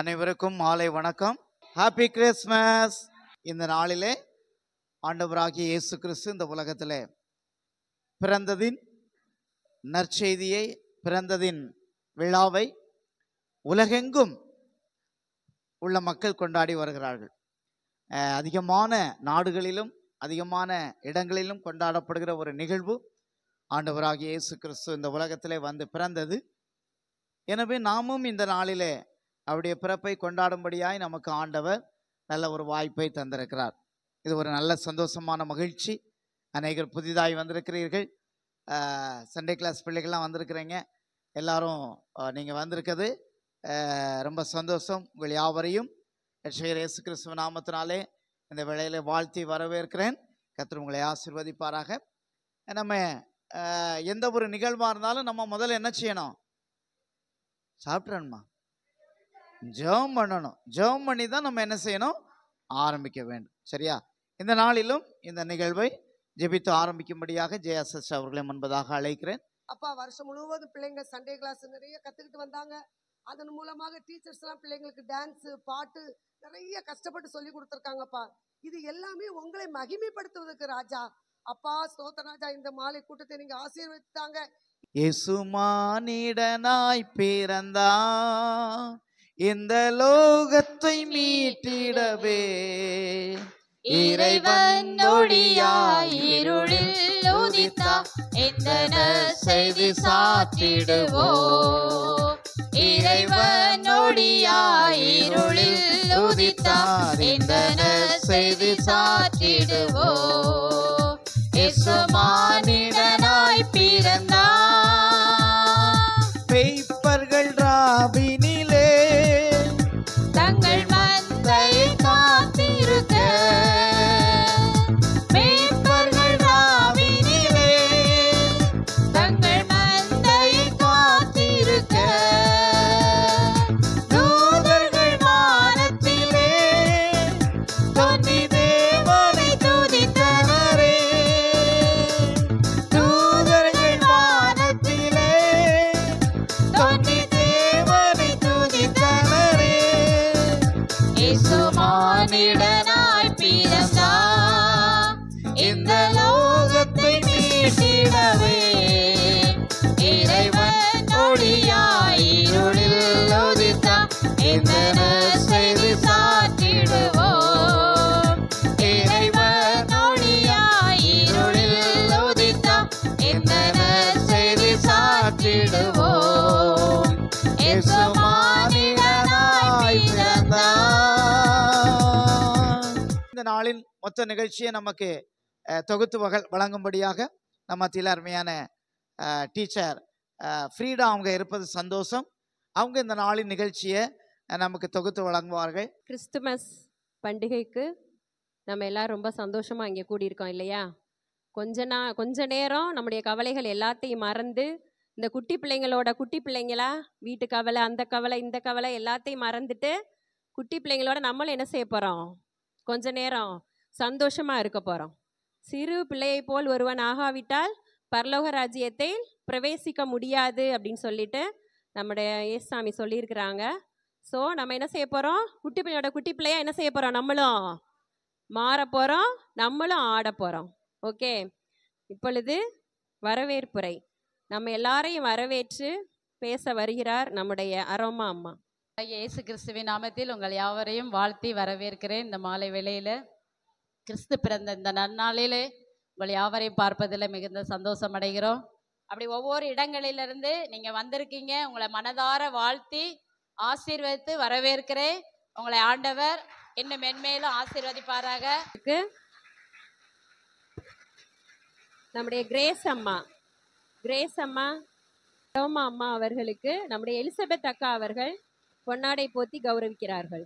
அனைவருக்கும் மாலை வணக்கம். Happy Christmas. இந்த நாளிலே ஆண்டவராகிய இயேசு கிறிஸ்து இந்த உலகத்திலே பிறந்ததின் நற்செய்தியை, பிறந்ததின் விழாவை உலகெங்கும் உள்ள மக்கள் கொண்டாடி வருகிறார்கள். அதிகமான நாடுகளிலும் அதிகமான இடங்களிலும் கொண்டாடப்படுகிற ஒரு நிகழ்வு ஆண்டவராகிய இயேசு கிறிஸ்து இந்த உலகத்திலே வந்து பிறந்தது. எனவே நாமும் இந்த நாளிலே அவருடைய பிறப்பை கொண்டாடும்படியாய் நமக்கு ஆண்டவர் நல்ல ஒரு வாய்ப்பை தந்திருக்கிறார். இது ஒரு நல்ல சந்தோஷமான மகிழ்ச்சி. அநேகர் புதிதாய் வந்திருக்கிறீர்கள். சண்டே கிளாஸ் பிள்ளைகள்லாம் வந்திருக்கிறீங்க. எல்லாரும் நீங்கள் வந்திருக்கிறது ரொம்ப சந்தோஷம். உங்கள் யாவரையும் ரட்சகர் இயேசு கிறிஸ்துவ நாமத்தினாலே இந்த வேளையில வாழ்த்தி வரவேற்கிறேன். கர்த்தர் உங்களை ஆசீர்வதிப்பாராக. நம்ம எந்த ஒரு நிகழ்வாக இருந்தாலும் நம்ம முதல்ல என்ன செய்யணும்? சாப்பிட்றணுமா? ஜெபம் பண்ணணும். ஜெபம் பண்ணி தான் நம்ம என்ன செய்யணும்? ஆரம்பிக்க வேண்டும். சரியா? இந்த நாளிலும் இந்த நிகழ்வை ஜெபித்து ஆரம்பிக்கும்படியாக ஜெயசஸ் அவர்களை முன்பதாக அழைக்கிறேன். அப்பா, வருஷம் முழுவதும் பிள்ளைங்க சண்டே கிளாஸ் நிறைய கற்றுக்கிட்டு வந்தாங்க. அதன் மூலமாக டீச்சர்ஸ்லாம் பிள்ளைங்களுக்கு டான்ஸு, பாட்டு நிறைய கஷ்டப்பட்டு சொல்லி கொடுத்துருக்காங்கப்பா. இது எல்லாமே உங்களை மகிமைப்படுத்துவதற்கு ராஜா. அப்பா ஸ்தோத்திர ராஜா, இந்த மாலை கூட்டத்தை நீங்க ஆசீர்வதித்தாங்க. இயேசு மானிடனாய் பிறந்தார் இந்த லோகத்தை மீட்டிடவே, இறைவன் ஒளியாய் இருளில் உதித்தார் எந்தன செய்தி சாற்றிடுவோம். இறைவன் ஒளியாய் இருளில் உதித்தார் எந்தன செய்தி சாற்றிடுவோம். இயேசு மானிடனாய் பிறந்தார். பெய்ப்பர்கள் ராவினிலே தங்கள் மந்தையை காத்திருக்க, மேய்ப்பர்கள் ராவினிலே தங்கள் மந்தையை காத்திருக்க, தூதர்கள் வானத்திலே தொன்னி தேவனை துதித்தனரே. தூதர்கள் வானத்திலே தொன்னி தேவனை துதித்தனரே. இயேசு மானிடனாய் பிறந்தார் இந்த லோகத்தை மீட்டிடவே, இறைவன் ஒளியாய் இருளில் உதித்தார் எந்தன செய்தி சாற்றிடுவோம். இறைவன் ஒளியாய் இருளில் உதித்தார் எந்தன செய்தி சாற்றிடுவோம். இயேசு மானிடனாய் பிறந்தார். இந்த நாளின் மொத்த நிகழ்ச்சியை நமக்கு தொகுத்து வழங்கும்படியாக நம்ம மத்தியில் அருமையான டீச்சர் ஃப்ரீடா அவங்க இருப்பது சந்தோஷம். அவங்க இந்த நாளின் நிகழ்ச்சியை நமக்கு தொகுத்து வழங்குவார்கள். கிறிஸ்துமஸ் பண்டிகைக்கு நம்ம எல்லாரும் ரொம்ப சந்தோஷமாக இங்கே கூடியிருக்கோம் இல்லையா? கொஞ்ச நேரம் நம்முடைய கவலைகள் எல்லாத்தையும் மறந்து, இந்த குட்டி பிள்ளைங்களா வீட்டு கவலை, அந்த கவலை, இந்த கவலை எல்லாத்தையும் மறந்துட்டு குட்டி பிள்ளைங்களோட நம்மளும் என்ன செய்ய போகிறோம்? கொஞ்ச நேரம் சந்தோஷமாக இருக்க போகிறோம். சிறு பிள்ளையை போல் ஒருவன் ஆகாவிட்டால் பரலோக ராஜ்யத்தை பிரவேசிக்க முடியாது அப்படின்னு சொல்லிட்டு நம்முடைய ஏசாமி சொல்லியிருக்கிறாங்க. ஸோ நம்ம என்ன செய்ய போகிறோம்? குட்டி பிள்ளையா என்ன செய்ய போகிறோம்? நம்மளும் மாற போகிறோம், நம்மளும் ஆட போகிறோம். ஓகே, இப்பொழுது வரவேற்புரை. நம்ம எல்லாரையும் வரவேற்று பேச வருகிறார் நம்முடைய அரோமா அம்மா. இயேசு கிறிஸ்துவின் நாமத்தில் உங்கள் யாவரையும் வாழ்த்தி வரவேற்கிறேன். இந்த மாலை வேளையில் கிறிஸ்து பிறந்த இந்த நன்னாளிலே உங்கள் யாவரையும் பார்ப்பதில் மிகுந்த சந்தோஷம் அடைகிறோம். அப்படி ஒவ்வொரு இடங்களிலிருந்து நீங்கள் வந்திருக்கீங்க. உங்களை மனதார வாழ்த்தி ஆசீர்வதித்து வரவேற்கிறேன். உங்களை ஆண்டவர் இன்னும் மென்மேலும் ஆசீர்வதிப்பாராக. நம்முடைய கிரேஸ் அம்மா ரோமா அம்மா அவர்களுக்கு நம்முடைய எலிசபெத் அக்கா அவர்கள் பொன்னாடை போத்தி கௌரவிக்கிறார்கள்.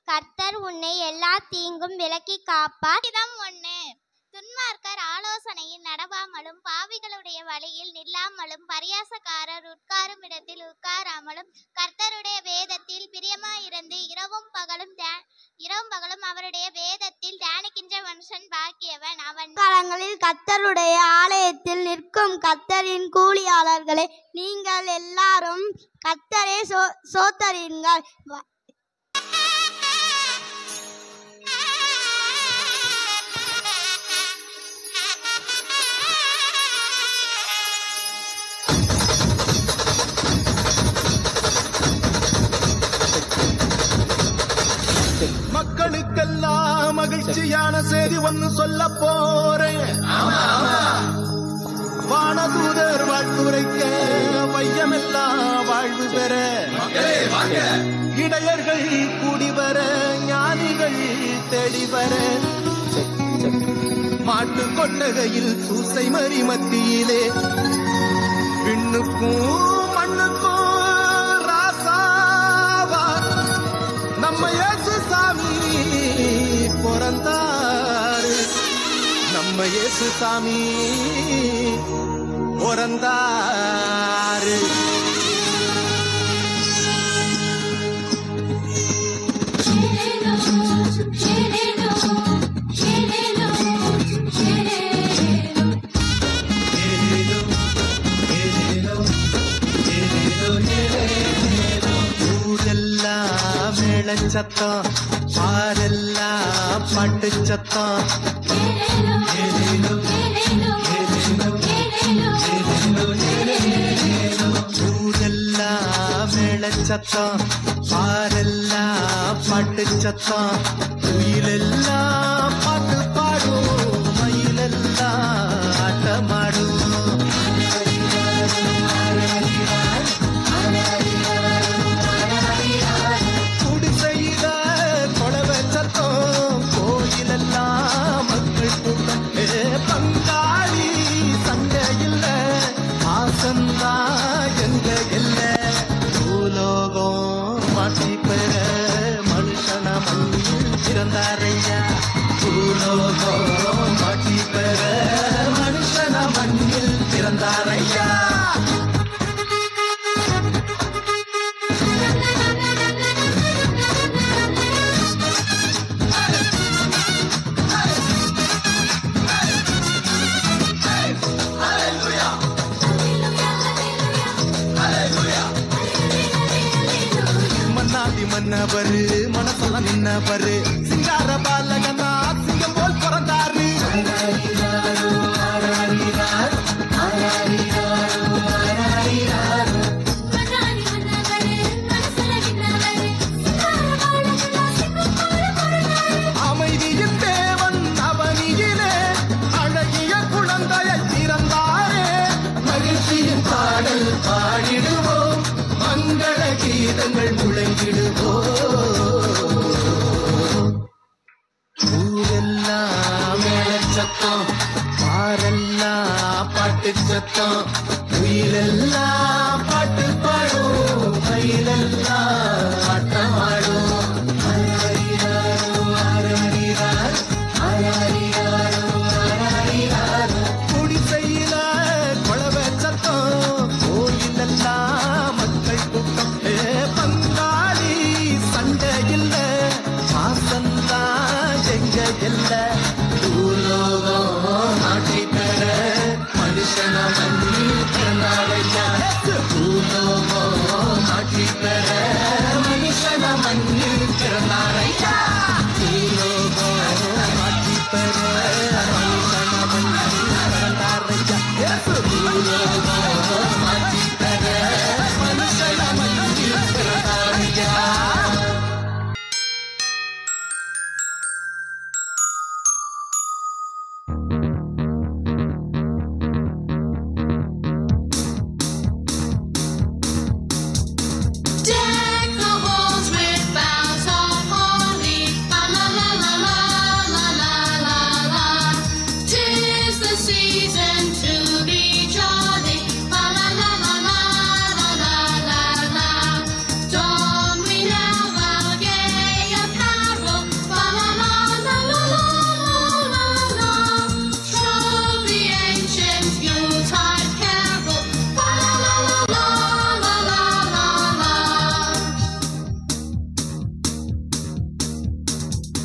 கர்த்தர் உன்னை எல்லா தீங்கும் விலக்கி காப்பார். இதம் 1. துன்மார்க்கர் ஆலோசனையில் நடவாமலும் பாவிகளுடைய வழியில் நில்லாமலும் பரியாசக்காரர் உட்காரும் இடத்தில் உட்காராமலும் கர்த்தருடைய வேதத்தில் பிரியமாயிருந்து இரவும் பகலும் அவருடைய வேதத்தில் தியானிக்கின்ற மனுஷன் பாக்கியவன். அவன் காலங்களில் கர்த்தருடைய ஆலயத்தில் நிற்கும் கர்த்தரின் கூலியாளர்களே, நீங்கள் எல்லாரும் கர்த்தரை சோத்தரியுங்கள். மக்களுக்கெல்லாம் மகிழ்ச்சியான செய்தி ஒன்னு சொல்ல போறேன். வானதூதர் வாழ்த்துரைக்க வையமெல்லாம் வாழ்வு பெற, இடையர்கள் கூடி வர, ஞானிகள் தேடி வர, மாட்டு கொட்டகையில் சூசை மறி மத்தியிலே விண்ணுக்கும் மண்ணுக்கும் ராசாவா நம்ம இயேசு சாமி பிறந்தாரு. நம்ம இயேசு சாமி பிறந்தாரு. ஊரெல்லாம் மேளச்சத்தம், பாரெல்லாம் பாட்டு சத்தம். ஊரெல்லாம் மேளச்சத்தம், பாரெல்லாம் பாட்டு சத்தம். குயிலெல்லாம் பாட்டு பாடும், மயிலெல்லாம் ஆட்டமாடும். குடிசையில கொடவ சத்தம், கோயிலெல்லாம் மக்கள் கூட்டம். பங்காளி சண்டை இல்ல, ஆசந்தா எங்க இல்ல. பூலோகம் மாற்றி பெற மனுஷன மண்ணில் பிறந்தாரையா. பூலோகம் மாற்றி பெற மனுஷன மண்ணில் பிறந்தாரையா. மன்னாதி மன்னவரு மனசெல்லாம் நின்னவரு, சிங்கார பாலகனா சிங்கம் போல் பிறந்தாரு. அமைதியின் தேவன் அவனியிலே அழகிய குழந்தையை பிறந்தாரே. மகிழ்ச்சியின் பாடல் பாடிடுவோம், மங்கள கீதங்கள் முழங்கிடுவோம். ஊரெல்லாம் மேளச்சத்தம், பாரெல்லாம் பாட்டு சத்தம். குயிலெல்லாம் பாட்டு பாடும், மயிலெல்லாம் ஆட்டமாடும். குடிசையில கொளவ சத்தம், கோயிலெல்லாம் மக்கள் கூட்டம். பங்காளி சண்டை இல்ல, வாசந்தான் எங்க இல்ல. பூலோகம் ஆட்சி பெற மனுஷன மண்ணி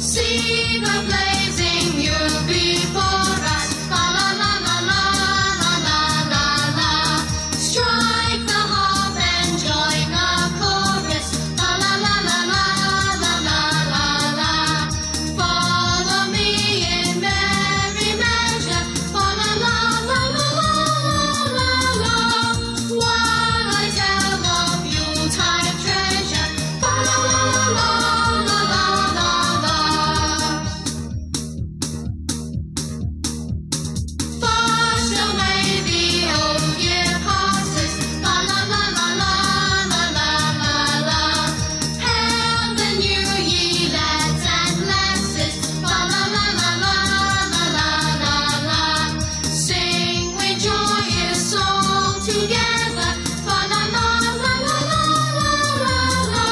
See the blazing you before us. La la la la la la la la la. Strike the harp and join the chorus. La la la la la la la la la. Follow me in merry measure. La la la la la la la la. While I tell of Yuletide treasure. La la la la la la la la. Fast away the old year passes. La la la la la la la la la. Hail the new year, lads and lasses. La la la la la la la la la. Sing with joyous all together. La la la la la la la la.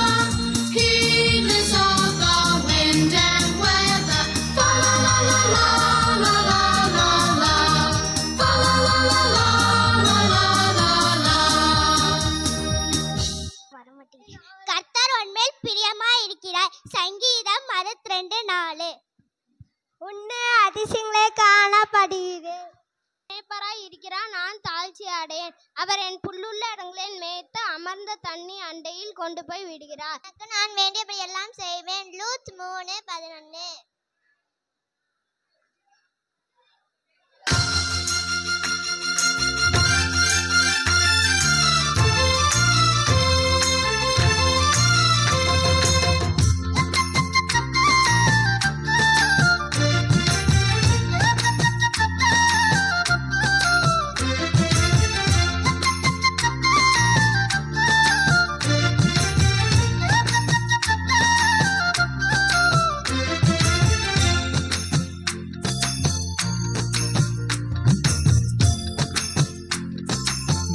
Heedless of the wind and weather. La la la la la la la la la. La la la la la la la la la. கர்த்தர் உன்மேல் பிரியமாய் இருக்கிறார். சங்கீதம் 62:4. உன்னை அதிசயங்களே காணப்படுகிறது. மேய்ப்பராய் இருக்கிறார், நான் தாழ்ச்சி அடையேன். அவர் என் புல்லுள்ள இடங்களில் மேய்த்து அமர்ந்த தண்ணி அண்டையில் கொண்டு போய் விடுகிறார். எனக்கு நான் வேண்டியபடி எல்லாம் செய்வேன். லூத் 3:11.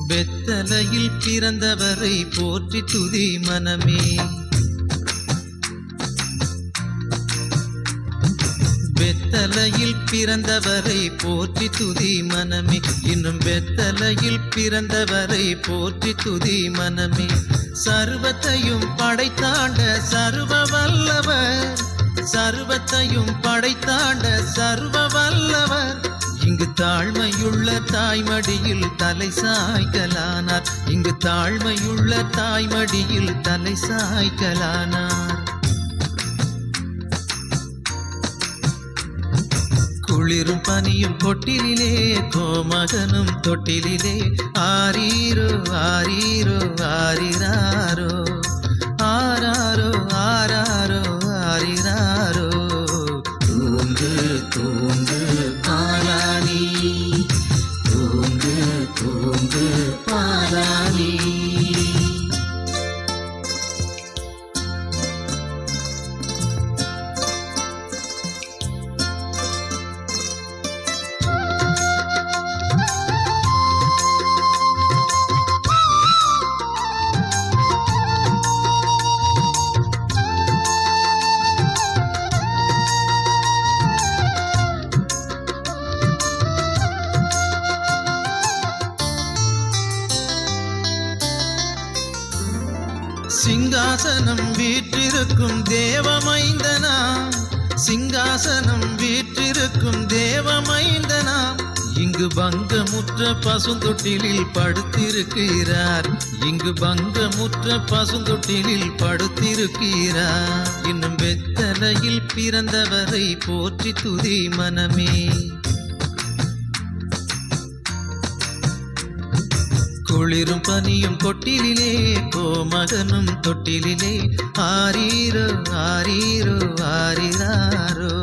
பெத்தலையில் பிறந்தவரை போற்றி துதி மனமே. பெத்தலையில் பிறந்தவரை போற்றி துதி மனமே. இன்னும் பெத்தலையில் பிறந்தவரை போற்றி துதி மனமே. சர்வத்தையும் படைத்தாண்ட சர்வ வல்லவர், சர்வத்தையும் படைத்தாண்ட சர்வ வல்லவர். இங்கு தாழ்மையுள்ள தாய்மடியில் தலை சாய்க்கலானார். இங்கு தாழ்மையுள்ள தாய்மடியில் தலை சாய்க்கலானார். குளிரும் பனியும் கொட்டிலே, கோமகனும் தொட்டிலே. ஆரீரோ ஆரீரோ ஆரிராரோ, ஆராரோ ஆராரோ ஆரிராரோ. தூங்கு தூங்கு பாலானி, தூங்கு தூங்கு பாலானி. சிங்காசனம் வீற்றிருக்கும் தேவமைந்தனாம், சிங்காசனம் வீற்றிருக்கும் தேவமைந்தனாம். இங்கு பங்கமுற்ற பசுந்தொட்டிலில் படுத்திருக்கிறார். இங்கு பங்கமுற்ற பசுந்தொட்டிலில் படுத்திருக்கிறார். இன்னும் வெத்தலையில் பிறந்தவரை போற்றி துதி மனமே. குளிரும் பனியும் கொட்டிலே, கோமகனும் தொட்டிலே. ஆரீரோ ஆரீரோ ஆரிராரோ,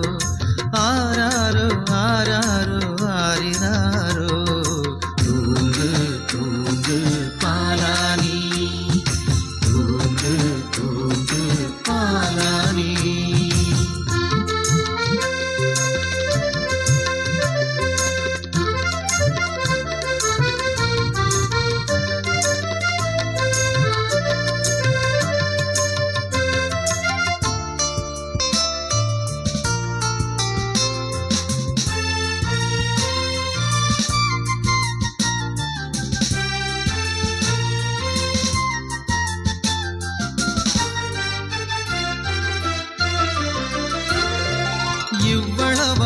ஆராரோ ஆராரோ ஆரிராரோ. தூங்கு தூங்கு பாலானி, தூங்கு தூங்கு பாலானி.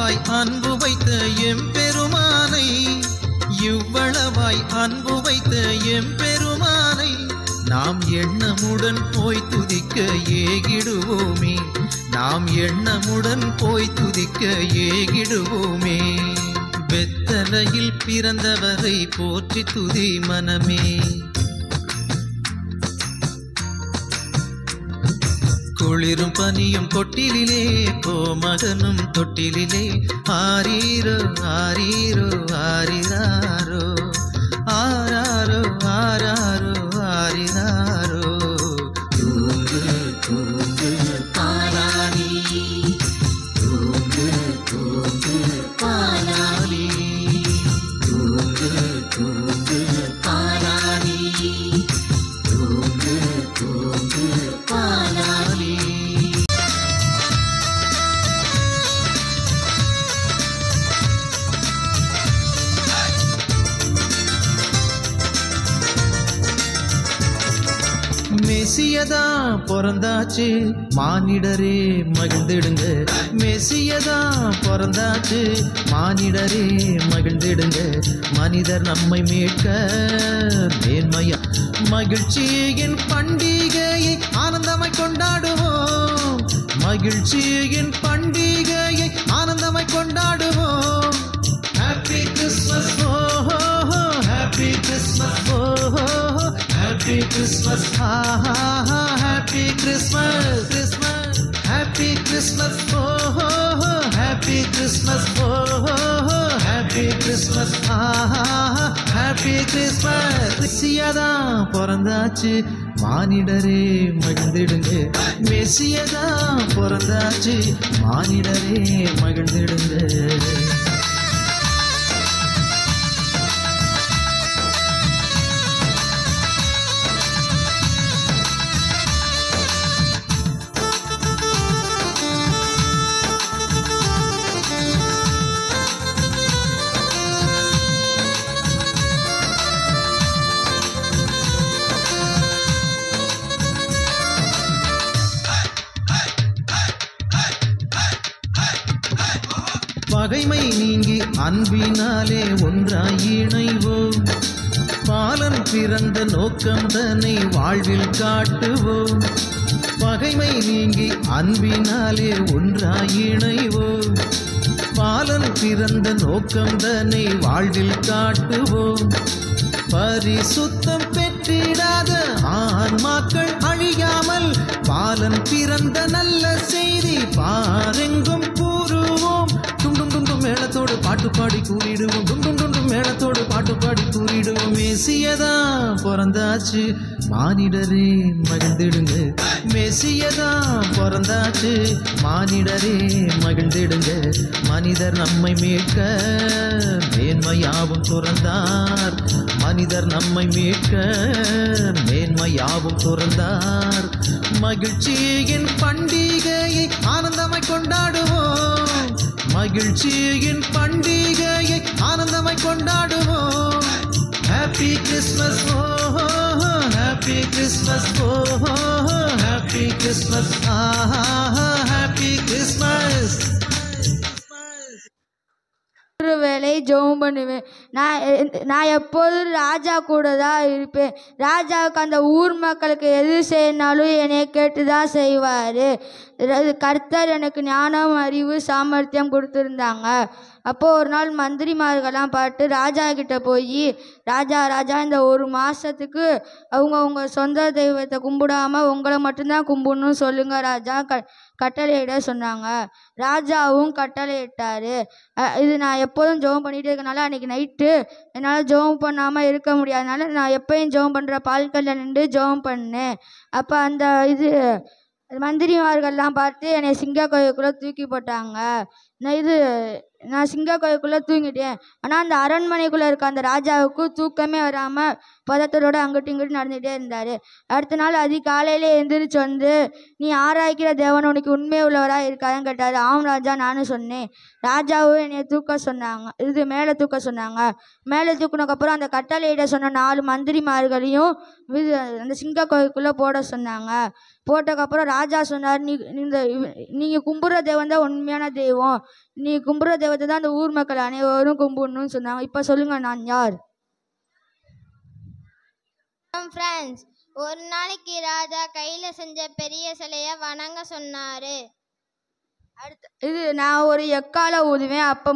இவ்வளவாய் அன்பு வைத்த எம்பெருமானை, இவ்வளவாய் அன்பு வைத்த எம்பெருமானை நாம் எண்ணமுடன் போய் துதிக்க ஏகிடுவோமே, நாம் எண்ணமுடன் போய் துதிக்க ஏகிடுவோமே. பெத்தலையில் பிறந்தவரை போற்றி துதி மனமே. குளிரும் பனியும் கொட்டிலே கோமகனும் தொட்டிலே ஆரீரோ ஆரீரோ ஆரிராரோ ஆராரோ ஆராரோ ஆரிராரோ. தூங்கு தூங்கு பாலானி, தூங்கு தூங்கு பாலானி, தூங்கு தூங்கு பாலானி, தூங்கு தூங்கு பாலானி. மெசியதா பிறந்தாச்சு மானிடரே மகிழ்ந்திடுங்க, மெசியதா பிறந்தாச்சு மானிடரே மகிழ்ந்திடுங்க. மனிதர் நம்மை மீட்க மேன்மையா மகிழ்ச்சியின் பண்டிகையை ஆனந்தமாய் கொண்டாடுவோம், மகிழ்ச்சியின் பண்டிகையை ஆனந்தமாய் கொண்டாடுவோம். ஹாப்பி கிறிஸ்மஸ் ஓஹோ, ஹாப்பி கிறிஸ்மஸ் ஓஹோ, ஹாப்பி கிறிஸ்மஸ் ஆஹா, happy Christmas Christmas, happy Christmas ஓஹோ, ஹாப்பி கிறிஸ்மஸ் ஓஹோ, ஹாப்பி கிறிஸ்மஸ் ஆஹா, ஹாப்பி கிறிஸ்மஸ். மெசியதா பிறந்தாச்சு மானிடரே மகிழ்ந்திடுங்க, மெசியதா பிறந்தாச்சு மானிடரே மகிழ்ந்திடுங்க. பகைமை நீங்கி அன்பினாலே ஒன்றாய் இணைவோம், பாலன் பிறந்த நோக்கம் தன்னை வாழ்வில் காட்டுவோம். பகைமை நீங்கி அன்பினாலே ஒன்றாய் இணைவோம், பாலன் பிறந்த நோக்கம் தன்னை வாழ்வில் காட்டுவோம். பரிசுத்தம் பெற்றிடாத ஆன்மாக்கள் அழியாமல் பாலன் பிறந்த நல்ல செய்தி பாரெங்கும் கூறுவோம். டும் டும் டும் மேளத்தோடு பாட்டு பாடி கூறிடுவோம், டும் டும் டும் மேளத்தோடு பாட்டு பாடி கூறிடுவோம். மெசியதா பிறந்தாச்சு மானிடரே மகிழ்ந்திடுங்க, மெசியதா பிறந்தாச்சு மானிடரே மகிழ்ந்திடுங்க. மனிதர் நம்மை மீட்க மேன்மையாவும் துறந்தார், மனிதர் நம்மை மீட்க மேன்மையாவும் துறந்தார். மகிழ்ச்சியின் பண்டிகையை ஆனந்தமாய் கொண்டாடுவோம், மகிழ்ச்சியின் பண்டிகையை ஆனந்தமாய் கொண்டாடுவோம். ஹாப்பி கிறிஸ்மஸ் ஓஹோ, ஹாப்பி கிறிஸ்மஸ் ஓஹோ, ஹாப்பி கிறிஸ்மஸ் ஆஹா, ஹாப்பி கிறிஸ்மஸ். ஒரு வேளை ஜெபம் பண்ணுவேன். நான் எப்போதும் ராஜா கூட தான் இருப்பேன். ராஜாவுக்கு அந்த ஊர் மக்களுக்கு எது செய்யனாலும் என்னை கேட்டு தான் செய்வார். கர்த்தர் எனக்கு ஞானம், அறிவு, சாமர்த்தியம் கொடுத்துருந்தாங்க. அப்போது ஒரு நாள் மந்திரிமார்கள்லாம் பார்த்து ராஜா கிட்ட போய், ராஜா ராஜா இந்த ஒரு மாதத்துக்கு அவங்க சொந்த தெய்வத்தை கும்பிடாமல் உங்களை மட்டும்தான் கும்பிடணும்னு சொல்லுங்க ராஜா கட்டளையிட சொன்னாங்க. ராஜாவும் கட்டளையிட்டார். இது நான் எப்போதும் ஜெபம் பண்ணிகிட்டே இருக்கனால அன்றைக்கி நைட்டு என்னால் ஜெபம் பண்ணாமல் இருக்க முடியாதனால நான் எப்போயும் ஜெபம் பண்ணுற பால்கல்ல நின்று ஜெபம் பண்ணேன். அப்போ அந்த மந்திரிமார்கள்லாம் பார்த்து என்னை சிங்க கோயிலுக்குள்ளே தூக்கி போட்டாங்க. நான் சிங்க கோயிலுக்குள்ளே தூங்கிட்டேன். ஆனால் அந்த அரண்மனைக்குள்ளே இருக்க அந்த ராஜாவுக்கு தூக்கமே வராமல் பதத்தோடு அங்கிட்டு இங்கிட்டு நடந்துகிட்டே இருந்தார். அடுத்த நாள் அதிகாலையில் எழுந்திரிச்சு வந்து, நீ ஆராய்க்கிற தேவன் உனக்கு உண்மை உள்ளவராக இருக்காதுன்னு கேட்டார். ஆம் ராஜா நானும் சொன்னேன். ராஜாவும் என்னை தூக்க சொன்னாங்க, மேலே தூக்க சொன்னாங்க. மேலே தூக்கினதுக்கப்புறம் அந்த கட்டளையிட சொன்ன 4 மந்திரிமார்களையும் அந்த சிங்க கோயிலுக்குள்ளே போட சொன்னாங்க. போட்டதுக்கப்புறம் ராஜா சொன்னார், நீங்கள் கும்பிட்ற தெய்வம் தான் உண்மையான தெய்வம், நீ கும்புற தெய்வத்தை தான் அந்த ஊர் மக்கள் அனைவரும் கும்பிடணும்னு சொன்னாங்க. இப்போ சொல்லுங்க, நான் யார்? ஃப்ரெண்ட்ஸ், ஒரு நாளைக்கு ராஜா கையில செஞ்ச பெரிய சிலைய வணங்க சொன்னாரு. இது நான் ஒரு எக்கால ஊதுவேன். அப்போ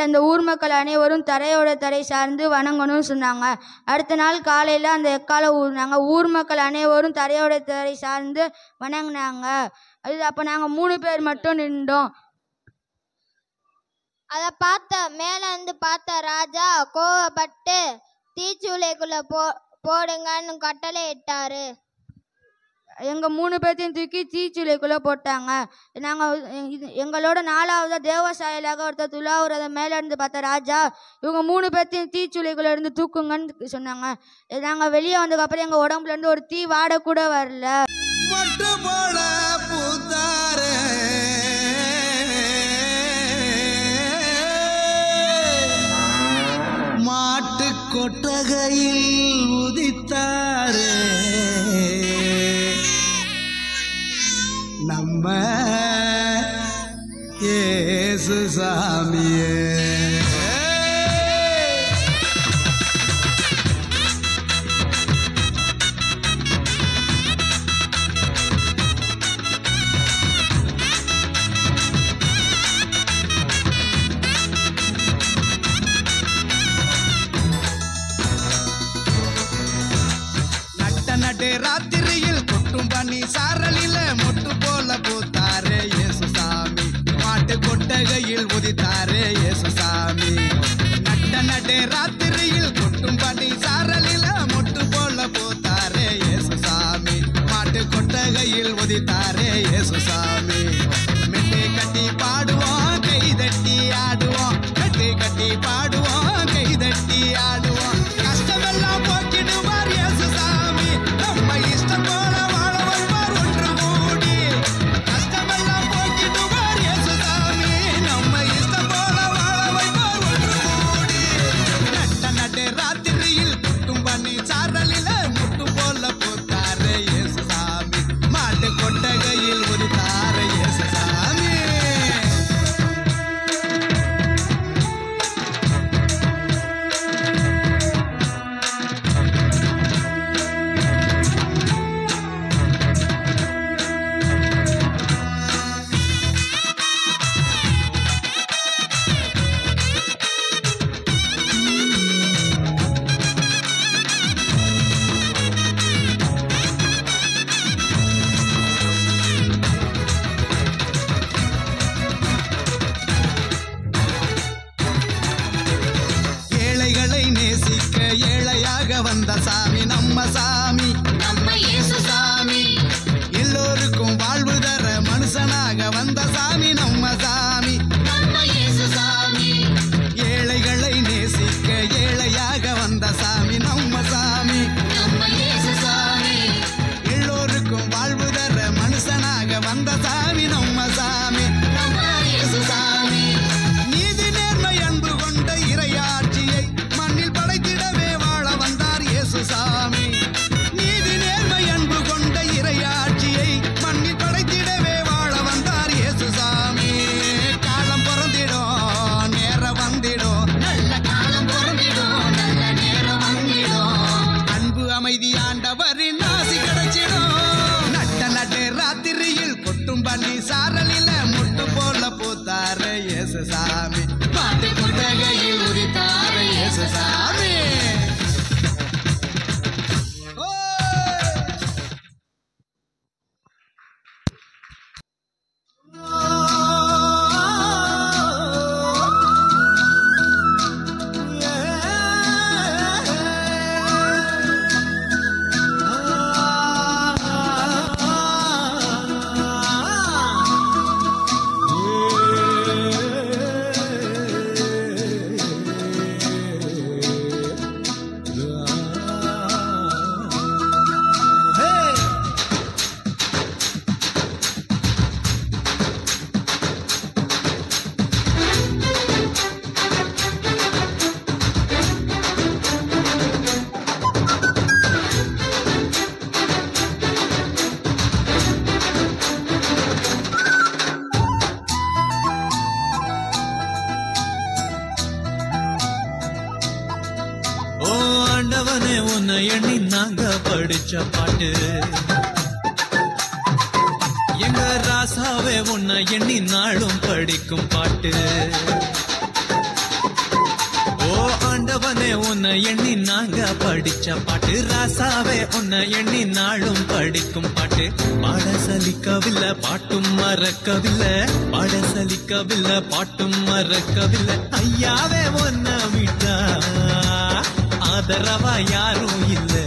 அந்த ஊர் மக்கள் அனைவரும் தரையோட தரை சார்ந்து வணங்கணும்னு சொன்னாங்க. அடுத்த நாள் காலையில் அந்த எக்கால ஊதுனாங்க. ஊர் மக்கள் அனைவரும் தரையோட தரை சார்ந்து வணங்கினாங்க. அப்போ நாங்கள் 3 பேர் மட்டும் நின்றோம். அதை மேல இருந்து பார்த்த ராஜா கோவப்பட்டு தீச்சூளைக்குள்ள போடுங்கன்னு கட்டளை இட்டாரு. எங்கள் 3 பேர்த்தையும் தூக்கி தீச்சூளைக்குள்ளே போட்டாங்க. எங்களோட 4வது தேவசாயலாக ஒருத்தர் துலாவுறத மேலே இருந்து பார்த்த ராஜா இவங்க 3 பேர்த்தையும் தீச்சூளைக்குள்ளே இருந்து தூக்குங்கன்னு சொன்னாங்க. நாங்கள் வெளியே வந்ததுக்கப்புறம் எங்கள் உடம்புல இருந்து ஒரு தீ வாட கூட வரல. மாட்டு கொட்டகையில் உதித்தாரே நம்ம இயேசு சாமியே. ராத்திரியில் கொட்டும் பண்ணி சாரலில மொட்டு போல பூத்தாரே இயேசு சாமி. மாட்டு கொட்டகையில் உதித்தாரே இயேசு சாமி. நட்டே ராத்திரியில் கொட்டும் பண்ணி சாரலில மொட்டு போல பூத்தாரே இயேசு சாமி. மாட்டு கொட்டகையில் உதித்தாரே இயேசு சாமி. மெட்டை கட்டி பாடுவோம், கை தட்டி ஆடுவோம். மெட்டை கட்டி பாடுவோம், கை தட்டி ஆடுவோம். கஷ்டமெல்லாம் போக்கிடுவார் இயேசு சாமி. நம்ம இஷ்டம் போல வாழ வைப்பார் ஒன்று கூடி. கஷ்டமெல்லாம் போக்கிடுவார் இயேசு சாமி. நம்ம இஷ்டம் போல வாழ வைப்பார் ஒன்று கூடி. நட்டே ராத்திரியில் குட்டும் பண்ணி சாரலில முட்டு போல போத்தாரே இயேசு சாமி. மாட்டு கொட்டகையில் உதித்தாரே இயேசு சாமி. ஏழைகளை நேசிக்க ஏழையாக வந்த சாமி நம்ம சாமி. நம்ம இயேசு சாமி. எல்லோருக்கும் வாழ்வு தர மனுஷனாக வந்த சாமி நம்ம சாமி. நம்ம இயேசு சாமி. ஏழைகளை நேசிக்க ஏழையாக வந்த சாமி நம்ம சாமி. நம்ம இயேசு சாமி. எல்லோருக்கும் வாழ்வு தர மனுஷனாக வந்த சாமி நம்ம சாமி. நம்ம இயேசு சாமி. நீதி நேர்மை அன்பு கொண்ட இறையாட்சியை மண்ணில் படைத்திடவே வாழ வந்தார் இயேசு சாமி. நீதி நேர்மை அன்பு கொண்ட இறையாட்சியை மண்ணில் படைத்திடவே வாழ வந்தார் இயேசு சாமி. காலம் பிறந்திடும், நேரம் வந்திடும். நல்ல காலம் பிறந்திடும், நல்ல நேரம் வந்திடும். அன்பு அமைதி ஆண்டவரின் ஆசி கிடைச்சிடும். நட்டே ராத்திரியில் கொட்டும் பண்ணி சாரலில முட்டு போல பூத்தாரே இயேசு சாமி. மாட்டு கொட்டகையில் உதித்தாரே இயேசு சாமி. ஆண்டவனே உன்னை எண்ணி நாங்க படிச்ச பாட்டு. எங்க ராசாவே உன்னை எண்ணி நாளும் படிக்கும் பாட்டு. ஓ ஆண்டவனே உன்னை எண்ணி நாங்க படிச்ச பாட்டு. ராசாவே உன்னை எண்ணி நாளும் படிக்கும் பாட்டு. பாட சலிக்கவில்லை பாட்டும் மறக்கவில்லை, பாட சலிக்கவில்லை பாட்டும் மறக்கவில்லை. ஐயாவே உன்னை விட்டா ஆதரவா யாரும் இல்லை.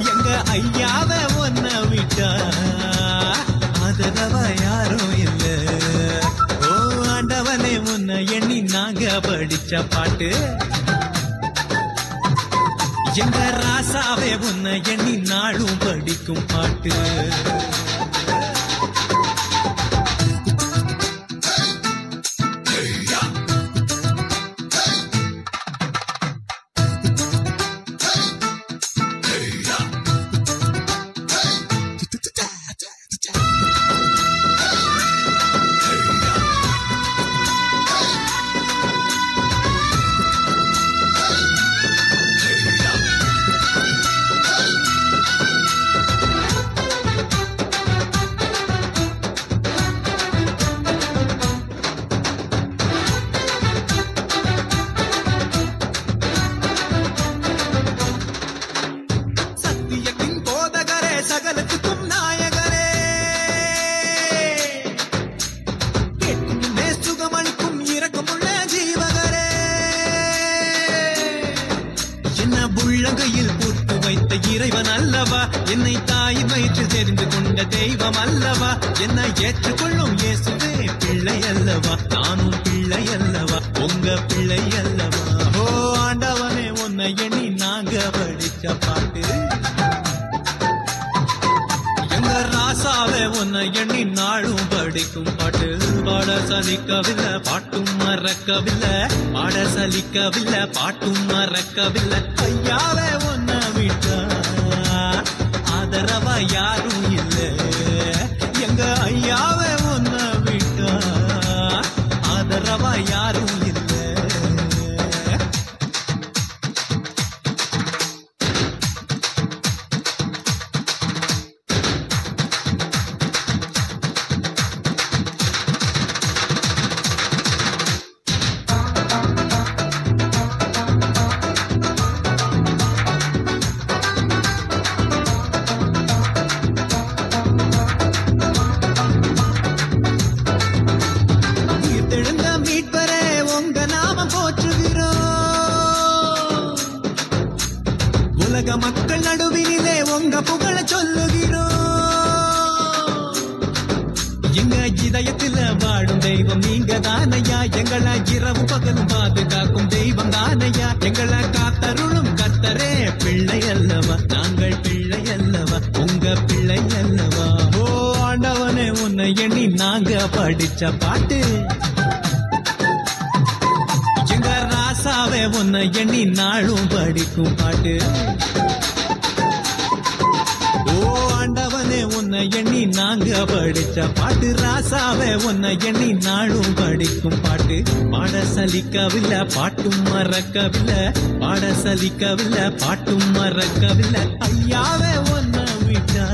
எங்க ஐயாவே உன்னை விட்டா ஆதரவா யாரும் இல்லை. ஓ ஆண்டவனே உன்னை எண்ணி நாங்க படிச்ச பாட்டு. எங்க ராசாவே உன்னை எண்ணி நாளும் படிக்கும் பாட்டு. என்னை தாயின் வயிற்றில் தெரிந்து கொண்ட தெய்வம் அல்லவா. என்னை ஏற்றுக்கொள்ளும் இயேசுவே பிள்ளை அல்லவா. நானும் பிள்ளை அல்லவா, உங்க பிள்ளை அல்லவா. ஓ ஆண்டவனே உன்னை எண்ணி நாங்க படிச்ச பாட்டு. எங்க ராசாவே உன்னை எண்ணி நாளும் படிக்கும் பாட்டு. பாட சலிக்கவில்லை பாட்டும் மறக்கவில்லை, பாட சலிக்கவில்லை பாட்டும் மறக்கவில்லை. ஐயாவே உன்னை விட்டா ஆதரவா யாரும் இல்லை. எங்க ஐயாவே உன்னை விட்டா ஆதரவா யாரும் இல்லை. உலக மக்கள் நடுவினிலே உங்க புகழ சொல்லுகிறோம். எங்க இதயத்துல வாடும் தெய்வம் நீங்க தானையா. எங்களை இரவு பகலும் பாதுகாக்கும் தெய்வம் தானையா. எங்களை காத்தருளும் கர்த்தரே பிள்ளை அல்லவா. நாங்கள் பிள்ளை அல்லவா, உங்க பிள்ளை அல்லவா. ஓ ஆண்டவனே உன்னை எண்ணி நாங்க படிச்ச பாட்டு. எங்க ராசாவே உன்னை எண்ணி நாளும் படிக்கும் பாட்டு. ஓ ஆண்டவனே உன்னை எண்ணி நாங்க படிச்ச பாட்டு. ராசாவே உன்னை எண்ணி நாளும் படிக்கும் பாட்டு. பாட சலிக்கவில்லை பாட்டும் மறக்கவில்லை, பாட சலிக்கவில்லை பாட்டும் மறக்கவில்லை. ஐயாவே உன்னை விட்டா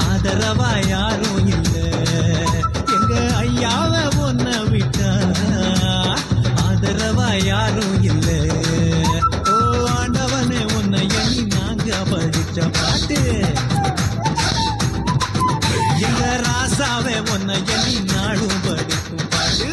ஆதரவா யாரும் இல்லை. எங்க ஐயாவே உன்னை விட்டா ஆதரவா யாரும் இல்லை. ஓ ஆண்டவனே உன்னை எண்ணி நாங்க படிச்ச பாட்டு. எங்க ராசாவே உன்னை எண்ணி நாளும் படிக்கும் பாட்டு.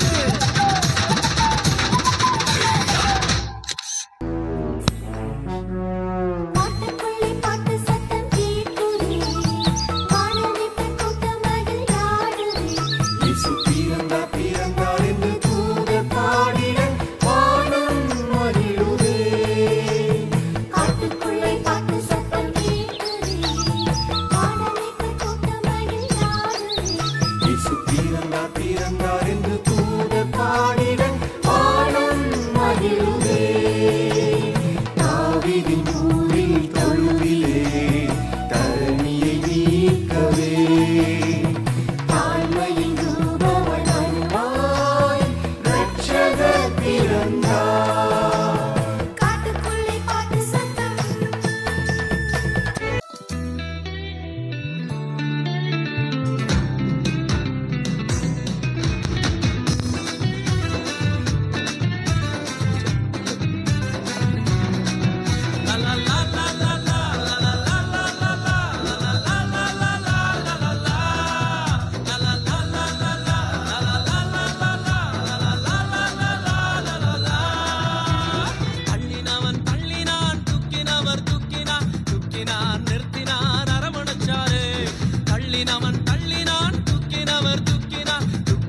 காட்டுக்குள்ளே பாட்டு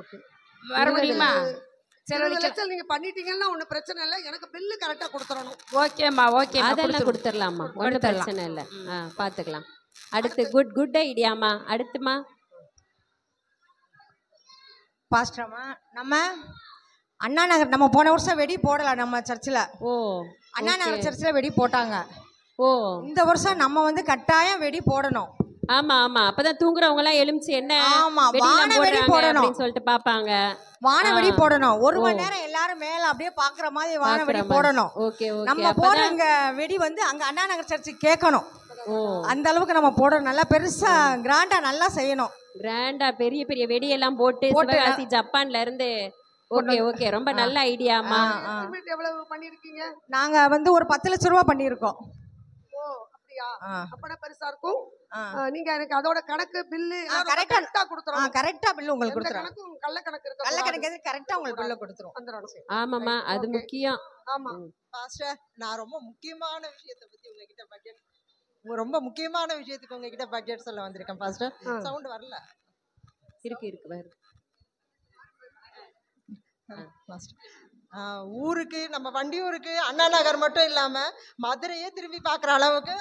ஓகே. வர முடியுமா? 20 லட்சம் நீங்க பண்ணிட்டீங்கன்னா ஒன்றும் பிரச்சனை இல்லை. எனக்கு பில்லு கரெக்டாக கொடுத்துடணும். ஓகேம்மா ஓகே. அதெல்லாம் கொடுத்துடலாமா, ஒன்றும் பிரச்சனை இல்லை. பார்த்துக்கலாம். அடுத்து குட் ஐடியாம்மா. அடுத்துமா பாஸ்டர்மா, நம்ம அண்ணா நகர் நம்ம போன வருஷம் வெடி போடலாம் நம்ம சர்ச்சில். ஓ, அண்ணா நகர் சர்ச்சில் வெடி போட்டாங்க. ஓ, இந்த வருஷம் நம்ம வந்து கட்டாயம் வெடி போடணும். ஆமா ஆமா, அப்பதான் தூங்குறவங்க எல்லாம் எழுமிச்சு என்ன ஆமா, வெடிலாம் வான வெடி போடுறாங்க போடணும் அப்படின்னு சொல்லிட்டு பாப்பாங்க. வான வெடி போடணும். 1 மணி நேரம் எல்லாரும் மேல அப்படியே பாக்குற மாதிரி வான வெடி போடணும். Okay okay. நம்ம போடுற வெடி வந்து அங்க அண்ணா நகர் சர்ச்சுக்கு கேட்கணும். அந்த அளவுக்கு நம்ம போடணும். நல்லா பெருசா கிராண்டா நல்லா செய்யணும். கிராண்டா பெரிய பெரிய வெடியெல்லாம் போட்டு சிவகாசி ஜப்பான்ல இருந்து. ஓகே ஓகே, ரொம்ப நல்ல ஐடியாமா. எவ்வளவு பண்ணிருக்கீங்க? நாங்க வந்து ஒரு 10 லட்சம் ரூபாய் பண்ணிருக்கோம். ஓ அப்படியா? அப்பனா பெருசா இருக்கும். நீங்க எனக்கு அதோட கணக்கு பில்லு கரெக்டா கொடுத்துறோம். கரெக்டா பில்லு உங்களுக்கு கொடுத்துறோம். கணக்கும் கள்ள கணக்கு இருக்கு. கள்ள கணக்கு கரெக்டா உங்களுக்கு பில்லு கொடுத்துறோம். வந்துறோம். ஆமாமா, அது முக்கியம். ஆமா பாஸ்டர், நான் ரொம்ப முக்கியமான விஷயத்தை பத்தி உங்ககிட்ட ரொம்ப முக்கியமான விஷயத்துக்கு உங்ககிட்ட பட்ஜெட் சொல்ல வந்திருக்கேன் பாஸ்டர். சவுண்ட் வரல. இருக்கு வருது. ஊருக்கு நம்ம வண்டியூருக்கு அண்ணா நகர் மட்டும் இல்லாம மதுரையே திரும்பி பார்க்குற அளவுக்கு,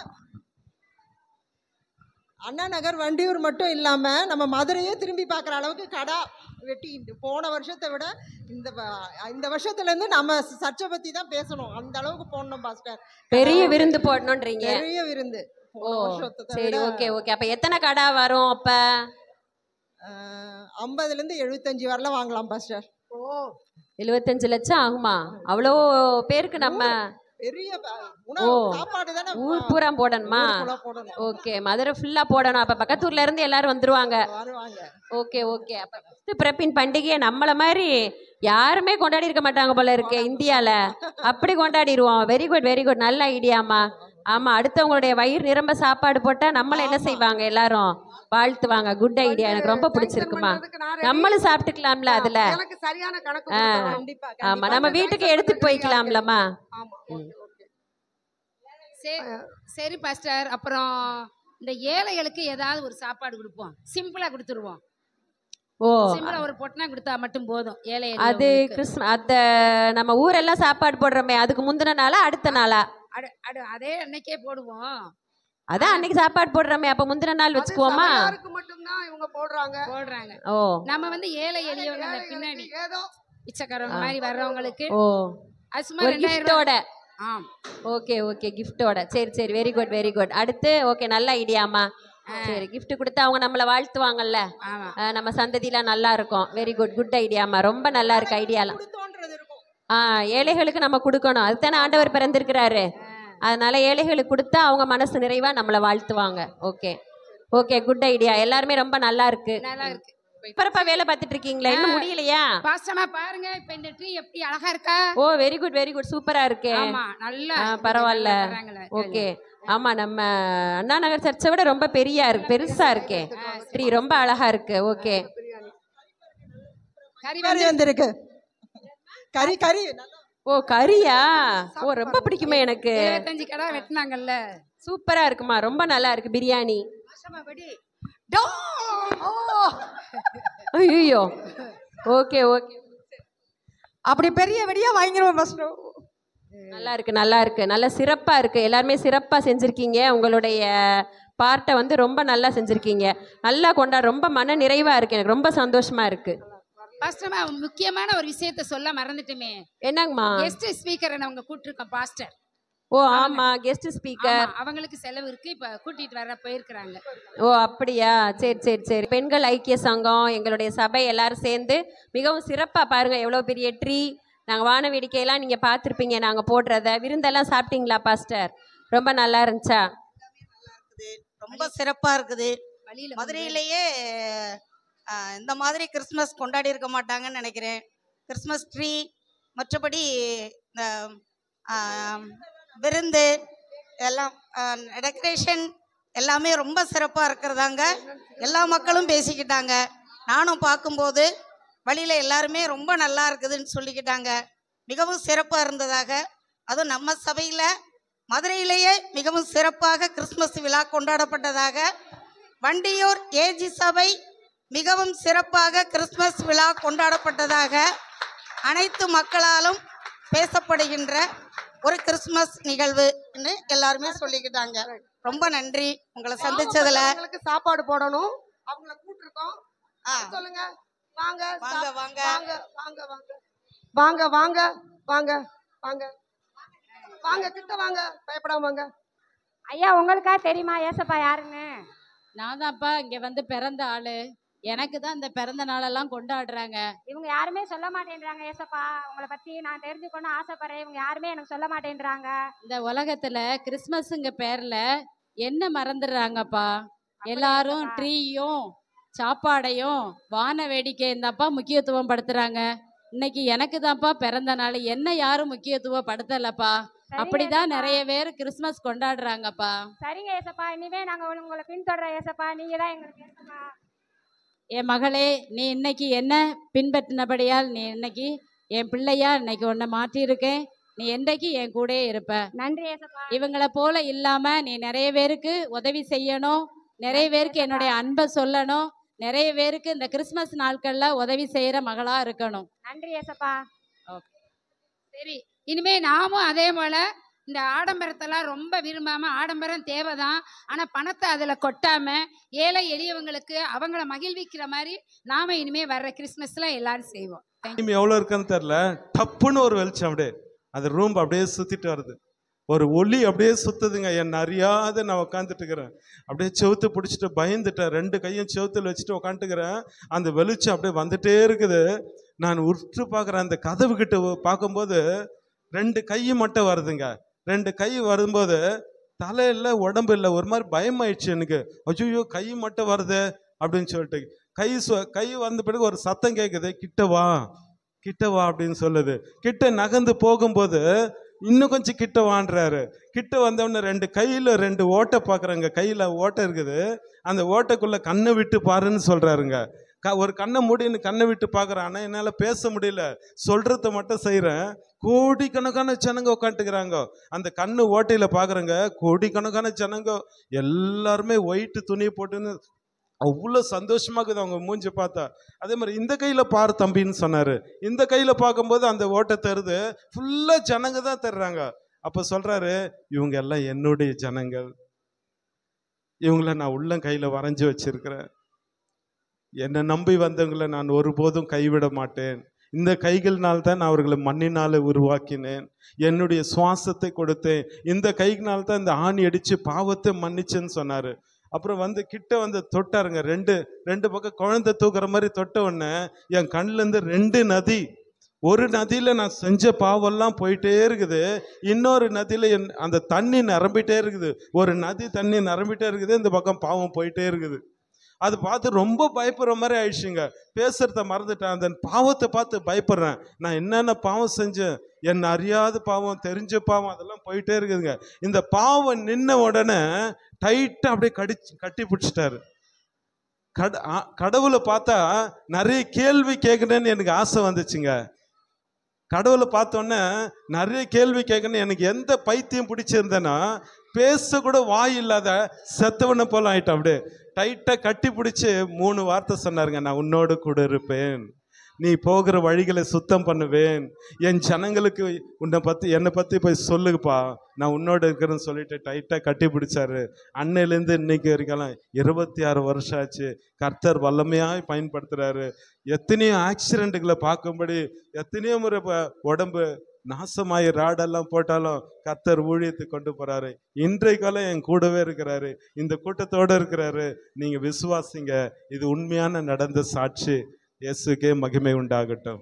அண்ணா நகர் வண்டியூர் மட்டும் இல்லாம நம்ம மதுரையே திரும்பி பார்க்குற அளவுக்கு கடை வெட்டி போன வருஷத்தை விட இந்த வருஷத்துல இருந்து நம்ம சர்ச்சை பத்தி தான் பேசணும். அந்த அளவுக்கு போடணும் பாஸ்டர். பெரிய விருந்து போடணும்ன்றீங்க? பெரிய விருந்து. ஓ சரி, ஓகே ஓகே. அப்ப எத்தனை கடை வரும்? அப்ப 50 இருந்து 75 வரலாம் வாங்கலாம் பாஸ்டர். ஓ 75 லட்சம் ஆகுமா? அவ்வளோ பேருக்கு நம்ம பெரிய சாப்பாடு தானே ஊர் பூரா போடணுமா? ஓகே, மதுரை ஃபுல்லா போடணும். அப்ப பக்கத்தூர்ல இருந்து எல்லாரும் வந்துருவாங்க. Okay okay. அப்ப கிறிஸ்து பிறப்பின் பண்டிகையை நம்மள மாதிரி யாருமே கொண்டாடி இருக்க மாட்டாங்க போல இருக்கு இந்தியால. அப்படி கொண்டாடிடுவோம். வெரி குட் வெரி குட், நல்ல ஐடியாமா. ஆமா, அடுத்தவங்களுடைய வயிறு நிரம்ப சாப்பாடு போட்டா நம்மள என்ன செய்வாங்க, எல்லாரும் வாழ்த்துவாங்க. குட் ஐடியா, எனக்கு ரொம்ப பிடிச்சிருக்குமா. நம்மளும் சாப்பிட்டுக்கலாம்ல அதுல. ஆமா, நம்ம வீட்டுக்கு எடுத்துட்டு போய்க்கலாம்லம்மா. சரி பாஸ்டர், அப்புறம் இந்த ஏழைகளுக்கு ஏதாவது ஒரு சாப்பாடு கொடுப்போம். சிம்பிளா கொடுத்துருவோம். ஓ, சிம்பிளா ஒரு பொட்டனா கொடுத்தா மட்டும் போதும். ஏழை அது அத நம்ம ஊரெல்லாம் சாப்பாடு போடுறோமே, அதுக்கு முந்தின நாளா அடுத்த நாளா? அதே அன்னைக்கே போடுவோம். அதான் அன்னைக்கு சாப்பாடு போடுறோமே, அப்ப முந்தின நாள் வச்சுக்குவோமா? மட்டும்தான் இவங்க போடுறாங்க. ஓ, நம்ம வந்து ஏழை எளியவங்க பின்னாடி பிச்சைக்காரங்க மாதிரி வர்றவங்களுக்கு ஓ அது சும்மா 2000 கிஃப்டோட. Okay okay, கிஃப்டோட. சரி சரி, வெரி குட் வெரி குட். அடுத்து ஓகே, நல்ல ஐடியாமா. சரி, கிஃப்ட் கொடுத்து அவங்க நம்மள வாழ்த்துவாங்கல்ல, நம்ம சந்ததிலாம் நல்லா இருக்கும். வெரி குட், குட் ஐடியாமா. ரொம்ப நல்லா இருக்கு ஐடியாலாம். ஏழைகளுக்கு நம்ம கொடுக்கணும், அதுதானே ஆண்டவர் பிறந்திருக்கிறாரு. அதனால ஏழைகளுக்கு கொடுத்தா அவங்க மனசு நிறைவா நம்மளை வாழ்த்துவாங்க. Okay okay, good idea. எல்லாருமே ரொம்ப நல்லா இருக்கு. நல்லா இருக்கு. இப்ப வேலை பார்த்துட்டு இருக்கீங்களா? இன்னும் முடியலையா? பாஸ்டமா பாருங்க, இப்ப இந்த ட்ரீ எப்படி அழகா இருக்கா. ஓ வெரி குட் வெரி குட், சூப்பரா இருக்கு. ஆமா, நல்லா பரவாயில்ல. ஓகே, ஆமா, நம்ம அண்ணா நகர் சர்ச்சை விட ரொம்ப பெருசா இருக்கே ட்ரீ, ரொம்ப அழகா இருக்கு. ஓகே, கறி வந்திருக்கு. கறி கறி. ஓ கறியா? ஓ ரொம்ப பிடிக்குமே எனக்கு. 25 கடை வெட்டினாங்கல்ல, சூப்பரா இருக்குமா, ரொம்ப நல்லா இருக்கு. பிரியாணி. ஐயோ, ஓகே ஓகே, அப்படி பெரிய வெடியா வாங்கிடுவோம் பாஸ்டர். நல்லா இருக்கு நல்லா இருக்கு, நல்ல சிறப்பா இருக்கு. எல்லாருமே சிறப்பா செஞ்சிருக்கீங்க. உங்களுடைய பார்ட்டை வந்து ரொம்ப நல்லா செஞ்சிருக்கீங்க. நல்லா ரொம்ப மன நிறைவா இருக்கு. எனக்கு ரொம்ப சந்தோஷமா இருக்கு. பாஸ்டர், முக்கியமான ஒரு விஷயத்தை சொல்ல மறந்துட்டுமே. என்னங்கம்மா? கெஸ்ட் ஸ்பீக்கரை அவங்க கூட்டிருக்கோம் பாஸ்டர். ஓ ஆமா, கெஸ்ட் ஸ்பீக்கர். அவங்களுக்கு செலவு இருக்கு, இப்ப கூட்டிட்டு வர போயிருக்கிறாங்க. ஓ அப்படியா? சரி சரி சரி. பெண்கள் ஐக்கிய சங்கம், எங்களுடைய சபை எல்லாரும் சேர்ந்து மிகவும் சிறப்பா பாருங்க, எவ்வளவு பெரிய ட்ரீ. நாங்க வான வேடிக்கையெல்லாம் நீங்க பார்த்துருப்பீங்க நாங்க போடுறத. விருந்தெல்லாம் சாப்பிட்டீங்களா பாஸ்டர்? ரொம்ப நல்லா இருந்துச்சா? ரொம்ப சிறப்பா இருக்குது. மதுரையிலேயே இந்த மாதிரி கிறிஸ்மஸ் கொண்டாடி இருக்க மாட்டாங்கன்னு நினைக்கிறேன். கிறிஸ்மஸ் ட்ரீ, மற்றபடி இந்த விருந்து எல்லாம், டெக்கரேஷன் எல்லாமே ரொம்ப சிறப்பாக இருக்கிறதாங்க. எல்லா மக்களும் பேசிக்கிட்டாங்க. நானும் பார்க்கும்போது வழியில் எல்லாருமே ரொம்ப நல்லா இருக்குதுன்னு சொல்லிக்கிட்டாங்க. மிகவும் சிறப்பாக இருந்ததாக. அதுவும் நம்ம சபையில் மதுரையிலேயே மிகவும் சிறப்பாக கிறிஸ்மஸ் விழா கொண்டாடப்பட்டதாக வண்டியூர் ஏஜி சபை மிகவும் சிறப்பாக கிறிஸ்மஸ் விழா கொண்டாடப்பட்டதாக அனைத்து மக்களாலும் பேசப்படுகின்ற ஒரு கிறிஸ்மஸ் நிகழ்வுன்னு எல்லாருமே சொல்லிக்கிட்டாங்க. ரொம்ப நன்றி உங்களை சந்திச்சதுல. அவங்களுக்கு சாப்பாடு போடணும், அவங்கள கூட்டிருக்கோம். சொல்லுங்க. வாங்க வாங்க வாங்க வாங்க வாங்க வாங்க வாங்க வாங்க வாங்க வாங்க கிட்ட வாங்க, பயப்படாம வாங்க. ஐயா, உங்களுக்கா தெரியுமா ஏசப்பா யாருன்னு? நான் தான்ப்பா இங்க வந்து பிறந்த ஆளு. எனக்கு தான் இந்த பிறந்த நாளெல்லாம் கொண்டாடுறாங்க. இவங்க யாருமே சொல்ல மாட்டேன்றாங்க ஏசப்பா. உங்களை பத்தி நான் தெரிஞ்சுக்கணும்னு ஆசைப்படுறேன். இவங்க யாருமே எனக்கு சொல்ல மாட்டேன்றாங்க. இந்த உலகத்துல கிறிஸ்மஸ்ங்க பேர்ல என்ன மறந்துடுறாங்கப்பா. எல்லாரும் ட்ரீயும் சாப்பாடையும் வான வேடிக்கையும் தான்ப்பா முக்கியத்துவம் படுத்துறாங்க. இன்னைக்கு எனக்கு தான்ப்பா பிறந்த நாள், என்ன யாரும் முக்கியத்துவம் படுத்தலப்பா. அப்படிதான் நிறைய பேர் கிறிஸ்மஸ் கொண்டாடுறாங்கப்பா. சரிங்க ஏசப்பா, இனிமே நாங்க உங்களை பின்தொடர ஏசப்பா. நீங்க தான் எங்களுக்கு ஏசப்பா. என் மகளே, நீ இன்னைக்கு என்ன பின்பற்றினபடியால் நீ இன்னைக்கு என் பிள்ளையா இன்னைக்கு உன்னை மாற்றியிருக்கேன். நீ என்றைக்கு என் கூடயே இருப்ப. நன்றி ஏசப்பா. இவங்கள போல இல்லாம நீ நிறைய பேருக்கு உதவி செய்யணும், நிறைய பேருக்கு என்னுடைய அன்பை சொல்லணும், நிறைய பேருக்கு இந்த கிறிஸ்மஸ் நாட்கள்ல உதவி செய்யற மகளா இருக்கணும். நன்றி ஏசப்பா. சரி, இனிமே நாமும் அதே போல இந்த ஆடம்பரத்தெல்லாம் ரொம்ப விரும்பாம, ஆடம்பரம் தேவைதான், ஆனா பணத்தை அதுல கொட்டாம ஏழை எளியவங்களுக்கு அவங்கள மகிழ்விக்கிற மாதிரி நாம இனிமே வர்ற கிறிஸ்மஸ்ல எல்லாரும் செய்வோம். எவ்வளவு இருக்குன்னு தெரியல, டப்புன்னு ஒரு வெளிச்சம் அப்படியே அந்த ரூம் அப்படியே சுத்திட்டு வருது. ஒரு ஒளி அப்படியே சுத்துதுங்க. என் அறியாத நான் உட்காந்துட்டு இருக்கிறேன். அப்படியே செவுத்து பிடிச்சிட்டு பயந்துட்டேன். 2 கையும் செவுத்துல வச்சுட்டு உட்காந்துக்கிறேன். அந்த வெளிச்சம் அப்படியே வந்துட்டே இருக்குது. நான் உற்று பார்க்குறேன். அந்த கதவு கிட்ட பார்க்கும்போது 2 கை மட்டும் வருதுங்க. 2 கை வரும்போது தலையில உடம்பு இல்லை. ஒரு மாதிரி பயமாயிடுச்சு எனக்கு. ஐயோ, கை மட்டும் வருது அப்படின்னு சொல்லிட்டு கை வந்த பிறகு ஒரு சத்தம் கேட்குது, கிட்ட வா கிட்ட வா அப்படின்னு சொல்லுது. கிட்ட நகர்ந்து போகும்போது இன்னும் கொஞ்சம் கிட்ட வான்றாரு. கிட்ட வந்தவொடனே 2 கையில 2 ஓட்டை பார்க்குறாங்க. கையில ஓட்டை இருக்குது. அந்த ஓட்டைக்குள்ள கண்ணை விட்டு பாருன்னு சொல்றாருங்க. ஒரு கண்ணை மூடின்னு கண்ணை விட்டு பார்க்குறேன். ஆனால் என்னால் பேச முடியல, சொல்றத மட்டும் செய்கிறேன். கோடிக்கணக்கான ஜனங்க உட்காந்துக்கிறாங்க. அந்த கண்ணு ஓட்டையில பார்க்குறேங்க. கோடிக்கணக்கான ஜனங்க எல்லாருமே ஒயிட்டு துணி போட்டுன்னு அவ்வளோ சந்தோஷமாக்குது அவங்க மூஞ்சி பார்த்தா. அதே மாதிரி இந்த கையில் பாரு தம்பின்னு சொன்னார். இந்த கையில் பார்க்கும்போது அந்த ஓட்டை தருது. ஃபுல்லாக ஜனங்க தான் தர்றாங்க. அப்போ சொல்கிறாரு, இவங்க எல்லாம் என்னுடைய ஜனங்கள், இவங்கள நான் உள்ளம் கையில் வரைஞ்சி வச்சிருக்கிறேன். என்னை நம்பி வந்தவங்களை நான் ஒருபோதும் கைவிட மாட்டேன். இந்த கைகள்னால் தான் நான் அவர்களை மண்ணினால் உருவாக்கினேன். என்னுடைய சுவாசத்தை கொடுத்தேன். இந்த கைகளால் தான் இந்த ஆணி அடித்து பாவத்தை மன்னிச்சேன்னு சொன்னார். அப்புறம் வந்து கிட்ட வந்து தொட்டாருங்க. ரெண்டு பக்கம் குழந்தை தூக்குற மாதிரி தொட்ட உடனே என் கண்ணிலேருந்து 2 நதி. ஒரு நதியில் நான் செஞ்ச பாவெல்லாம் போயிட்டே இருக்குது. இன்னொரு நதியில் அந்த தண்ணி நிரம்பிட்டே இருக்குது. ஒரு நதி தண்ணி நிரம்பிட்டே இருக்குது. இந்த பக்கம் பாவம் போயிட்டே இருக்குது. அது பார்த்து ரொம்ப பயப்படுற மாதிரி ஆயிடுச்சுங்க. பேசுறத மறந்துட்டேன். அந்த பாவத்தை பார்த்து பயப்படுறேன். நான் என்னென்ன பாவம் செஞ்சேன், என்ன அறியாத பாவம், தெரிஞ்ச பாவம், அதெல்லாம் போயிட்டே இருக்குதுங்க. இந்த பாவம் நின்ன உடனே டைட்டாக அப்படியே கட்டி பிடிச்சிட்டாரு. கடவுளை பார்த்தா நிறைய கேள்வி கேட்கணுன்னு எனக்கு ஆசை வந்துச்சுங்க. கடவுளை பார்த்தோன்னே நிறைய கேள்வி கேட்கணும். எனக்கு எந்த பைத்தியம் பிடிச்சிருந்தேன்னா, பேச கூட வாய் இல்லாத செத்தவனை போல ஆயிட்டேன். அப்படியே டைட்டாக கட்டி பிடிச்சி 3 வார்த்தை சொன்னாருங்க. நான் உன்னோடு கூட இருப்பேன், நீ போகிற வழிகளை சுத்தம் பண்ணுவேன், என் ஜனங்களுக்கு என்னை பற்றி போய் சொல்லுப்பா, நான் உன்னோடு இருக்கிறேன்னு சொல்லிட்டு டைட்டாக கட்டி பிடிச்சாரு. அன்னையிலேருந்து இன்னைக்கு வரைக்கும் 26 வருஷம் ஆச்சு. கர்த்தர் வல்லமையாக பயன்படுத்துகிறாரு. எத்தனையோ ஆக்சிடெண்ட்டுகளை பார்க்கும்படி எத்தனையோ முறை உடம்பு நாசமாயி ராடெல்லாம் போட்டாலும் கர்த்தர் ஊழியத்தை கொண்டு போறாரு. இன்றைக்காலம் என் கூடவே இருக்கிறாரு, இந்த கூட்டத்தோடு இருக்கிறாரு. நீங்க விசுவாசிங்க, இது உண்மையான நடந்த சாட்சி. இயேசுக்கே மகிமை உண்டாகட்டும்.